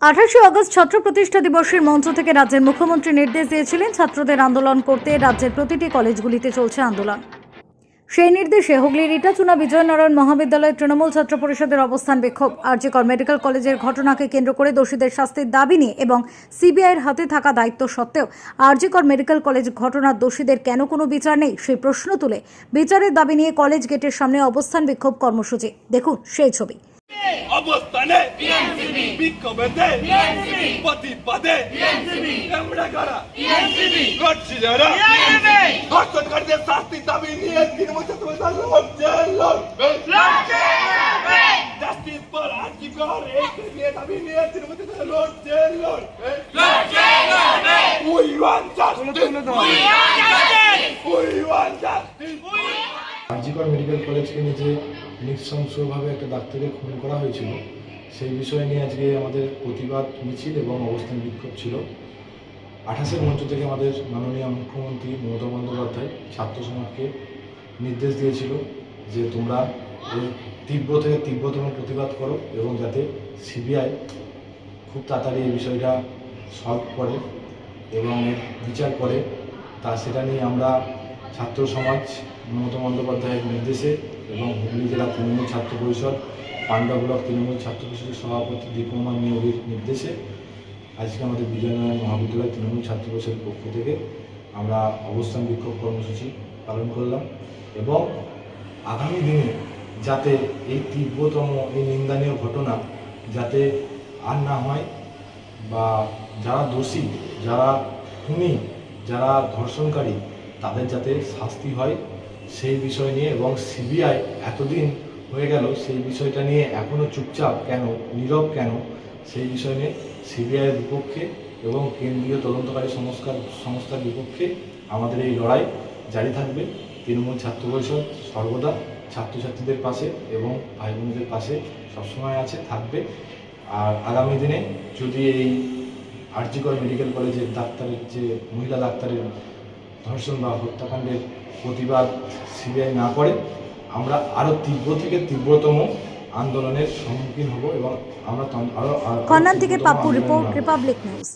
28 August ছাত্র প্রতিষ্ঠা দিবসের মঞ্চ থেকে রাজ্যের মুখ্যমন্ত্রী নির্দেশ দিয়েছিলেন ছাত্রদের আন্দোলন করতে। রাজ্যের প্রতিটি কলেজগুলিতে চলছে আন্দোলন। সেই নির্দেশে হুগলির ইটাচুনা বিজয়নারায়ণ মহাবিদ্যালয়ের তৃণমূল ছাত্র পরিষদের অবস্থান বিক্ষোভ। আরজিকর মেডিকেল কলেজের ঘটনাকে কেন্দ্র করে দোষীদের শাস্তির দাবি নিয়ে এবং সিবিআইয়ের হাতে থাকা দায়িত্ব সত্ত্বেও আরজিকর মেডিকেল কলেজ ঘটনার দোষীদের কেন কোনো বিচার নেই সেই প্রশ্ন তুলে বিচারের দাবি নিয়ে কলেজ গেটের সামনে অবস্থান বিক্ষোভ কর্মসূচি। দেখুন সেই ছবি। অবস্থানে বিএনসিপি বিক্ষোভেতে বিএনসিপি প্রতিবাদে বিএনসিপি আমরা করা বিএনসিপি করছি যারা বিএনসিপি ধর্ষণকারীদের শাস্তি দাবি নিয়ে তৃণমূল ছাত্র পরিষদ লড়ছে জাস্টিস ফর আরজিকর এই দাবি নিয়ে তৃণমূল ছাত্র লড়ছে we want justice we want justice RG Kar medical কলেজকে নিয়ে যে নৃশংসভাবে একটা ডাক্তারকে খুন করা হয়েছিল সেই বিষয় নিয়ে আজকে আমাদের প্রতিবাদ মিছিল এবং অবস্থান বিক্ষোভ ছিল। 28-এর মঞ্চ থেকে আমাদের মাননীয় মুখ্যমন্ত্রী মমতা বন্দ্যোপাধ্যায় ছাত্র সমাজকে নির্দেশ দিয়েছিল যে তোমরা এর তীব্র থেকে তীব্রতম প্রতিবাদ করো এবং যাতে সিবিআই খুব তাড়াতাড়ি এই বিষয়টা সলভ করে এবং এর বিচার করে সেটা নিয়ে আমরা ছাত্র সমাজ মমতা বন্দ্যোপাধ্যায়ের নির্দেশে এবং হুগলি জেলা তৃণমূল ছাত্র পরিষদ পান্ডা ব্লক তৃণমূল ছাত্র পরিষদের সভাপতি দীপমান নিয়োগের নির্দেশে আজকে আমাদের বিজয়নারায়ণ মহাবিদ্যালয় তৃণমূল ছাত্র পরিষদের পক্ষ থেকে আমরা অবস্থান বিক্ষোভ কর্মসূচি পালন করলাম এবং আগামী দিনে যাতে এই তীব্রতম এই নিন্দনীয় ঘটনা যাতে আর না হয় বা যারা দোষী যারা খুনি যারা ধর্ষণকারী তাদের যাতে শাস্তি হয় সেই বিষয় নিয়ে এবং সিবিআই এতদিন হয়ে গেল সেই বিষয়টা নিয়ে এখনও চুপচাপ কেন নীরব কেন সেই বিষয় নিয়ে সিবিআইয়ের বিপক্ষে এবং কেন্দ্রীয় তদন্তকারী সংস্থার বিপক্ষে আমাদের এই লড়াই জারি থাকবে। তৃণমূল ছাত্র পরিষদ সর্বদা ছাত্রছাত্রীদের পাশে এবং ভাই বোনদের পাশে সবসময় আছে থাকবে। আর আগামী দিনে যদি এই আরজিকর মেডিকেল কলেজের ডাক্তারের যে মহিলা ডাক্তারের ধর্ষণ বা হত্যাকাণ্ডের প্রতিবাদ সিবিআই না করে আমরা আরও তীব্র থেকে তীব্রতম আন্দোলনের সম্মুখীন হব এবং আমরা কন্যান থেকে পাপ্পু রিপোর্ট, রিপাবলিক নিউজ।